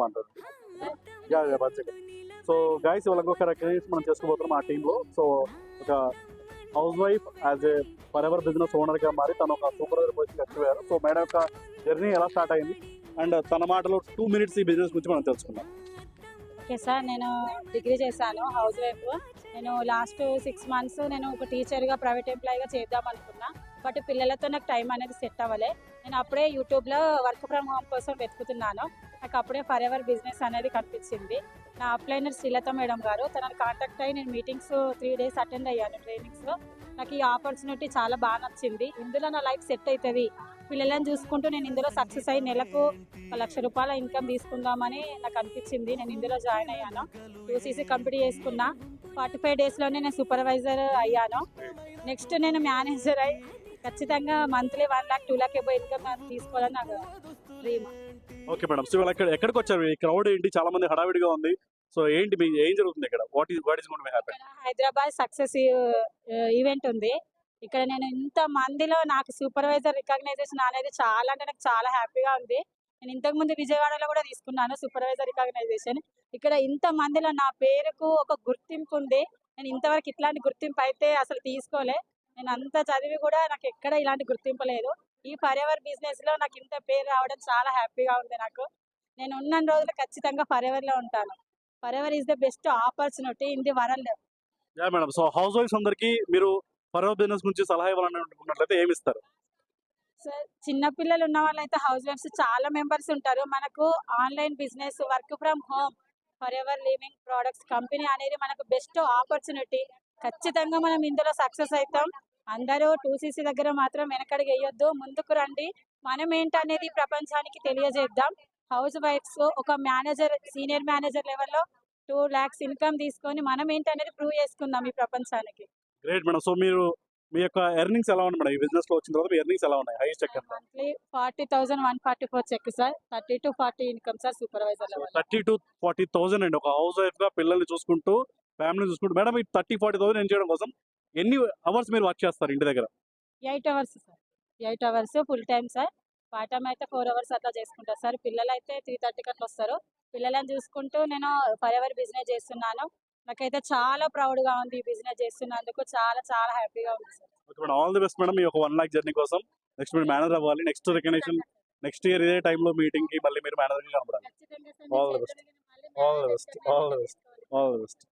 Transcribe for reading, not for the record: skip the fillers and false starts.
మాట్లాడు యా యా బడ్జెట్. సో గైస్ ఇవాళ ఇంకొక రికగ్నైజేషన్ మనం చేసుకోబోతున్నాం ఆ టీంలో. సో ఒక house wife as a forever business ఓనర్గా మారి తను ఒక సూపర్వైజర్ పొజిషన్ ఎక్కిపోయారు. సో మేడం యొక్క జర్నీ ఎలా స్టార్ట్ అయింది అండ్ తన మాటలో 2 minutes ఈ బిజినెస్ గురించి మనం తెలుసుకుందాం. ఓకే సార్, నేను డిగ్రీ చేశాను, హౌస్ వైఫ్. నేను లాస్ట్ 6 months నేను ఒక టీచర్గా ప్రైవేట్ ఎంప్లాయీగా చేద్దాం అనుకున్నా. బట్ పిల్లలతో నాకు టైం అనేది సెట్ అవ్వలే. నేను అప్పుడే యూట్యూబ్లో వర్క్ ఫ్రమ్ హోమ్ కోసం వెతుకుతున్నాను. నాకు అప్పుడే ఫర్ ఎవర్ బిజినెస్ అనేది కనిపించింది. నా అప్లైనర్ శ్రీలత మేడం గారు, తనని కాంటాక్ట్ అయ్యి నేను మీటింగ్స్ 3 days అటెండ్ అయ్యాను, ట్రైనింగ్స్లో. నాకు ఈ ఆపర్చునిటీ చాలా బాగా నచ్చింది. ఇందులో నా లైఫ్ సెట్ అవుతుంది, పిల్లలను చూసుకుంటూ నేను ఇందులో సక్సెస్ అయ్యి నెలకు 1 లక్ష రూపాయల ఇన్కమ్ తీసుకుందామని నాకు అనిపించింది. నేను ఇందులో జాయిన్ అయ్యాను, 2cc కంప్లీట్ చేసుకున్నా. 45 daysలోనే నేను సూపర్వైజర్ అయ్యాను. నెక్స్ట్ నేను మేనేజర్ అయ్యి ఖచ్చితంగా monthly 1 lakh 2 lakh above income తీసుకోవాలని నాకు డ్రీమ్. ఓకే మేడం, సో ఇవాళ ఎక్కడికి వచ్చారు? ఈ క్రౌడ్ ఏంటి, చాలా మంది హడావిడిగా ఉంది. సో ఏంటి ఏం జరుగుతుంది ఇక్కడ? What is going to happen? Hyderabad success event ఉంది ఇక్కడ. నేను ఇంత మందిలో నాకు సూపర్వైజర్ రికగ్నైజేషన్ అనేది చాలా అంటే నాకు చాలా హ్యాపీగా ఉంది. నేను ఇంతకుముందు విజయవాడలో కూడా తీసుకున్నాను సూపర్వైజర్ రికగ్నైజేషన్. ఇక్కడ ఇంత మందిలో నా పేరుకు ఒక గుర్తింపు ఉంది. నేను ఇంతవరకు ఇట్లాంటి గుర్తింపు అయితే అసలు తీసుకోలే. నేను అంత చదివి కూడా నాకు ఎక్కడ ఇలాంటి గుర్తింపు లేదు. ఈ ఫర్ ఎవర్ బిజినెస్ లో నాకు ఇంత పేరు రావడం చాలా హ్యాపీగా ఉంది నాకు. నేను ఉన్న రోజులు ఖచ్చితంగా ఫర్ ఎవర్ లో ఉంటాను. Forever is the best opportunity in the world. Yeah madam, so హౌస్ వైఫ్స్ అందరికి మీరు ఫర్ ఎవర్ బిజినెస్ గురించి సలహా ఇవ్వాలని అనుకున్నట్లయితే ఏమి ఇస్తారు? సార్, చిన్న పిల్లలు ఉన్న వాళ్ళైతే హౌస్ వైఫ్స్ చాలా మెంబర్స్ ఉంటారు. మనకు online business, work from home, for ever living products company అనేది మనకు బెస్ట్ ఆపర్చునిటీ. ఖచ్చితంగా మనం ఇందులో సక్సెస్ అవుతాం. అందరూ 2cc దగ్గర మాత్రం వెనకడికి వేయొద్దు, ముందుకు రండి. మనం ఏంటనేది ప్రపంచానికి తెలియజేద్దాం. హౌస్ వైఫ్స్ ఒక మేనేజర్, సీనియర్ మేనేజర్ లెవెల్లో 2 lakhs ఇన్కమ్ తీసుకొని మనం ఏంటనేది ప్రూవ్ చేసుకుందాం ఈ ప్రపంచానికి. గ్రేట్ మేడం, సో మీరు మీ యొక్క ఎర్నింగ్స్ ఎలా ఉన్నాయి మేడం? ఈ బిజినెస్ లో వచ్చిన తర్వాత మీ ఎర్నింగ్స్ ఎలా ఉన్నాయి? హైయెస్ట్ చెక్ ఎంత? Monthly 40,144 check sir, 30 to 40 income sir supervisor level. 30 to 40,000 అండి. ఒక హౌస్ వైఫ్ గా పిల్లల్ని చూసుకుంటూ ఫ్యామిలీ చూసుకుంటూ మేడం ఈ 30-40,000 ఎర్న్ చేయడం కోసం ఎన్ని అవర్స్ మీరు వర్క్ చేస్తారు ఇంటి దగ్గర? 8 hours sir, 8 hours full time sir. Part time అయితే 4 hours అట్లా చేసుకుంటారు సార్. పిల్లలు అయితే 3:30 అట్లా వస్తారు. పిల్లలను చూసుకుంటూ నేను ఫర్ ఎవర్ బిజినెస్ చేస్తున్నాను. నాకైతే చాలా ప్రౌడ్ గా ఉంది ఈ బిజినెస్ చేస్తున్నందుకు. చాలా చాలా హ్యాపీగా ఉంది sir. Okay madam, all the best madam. మీ ఒక 1 lakh జర్నీ కోసం నెక్స్ట్ మీరు మేనేజర్ అవ్వాలి. నెక్స్ట్ రికగ్నిషన్ నెక్స్ట్ ఇయర్ ఇదే టైంలో మీటింగ్ కి మళ్ళీ మీరు మేనేజర్ గా కనపడాలి. ఖచ్చితంగా sir, all the best, all the best, all the best, all the best.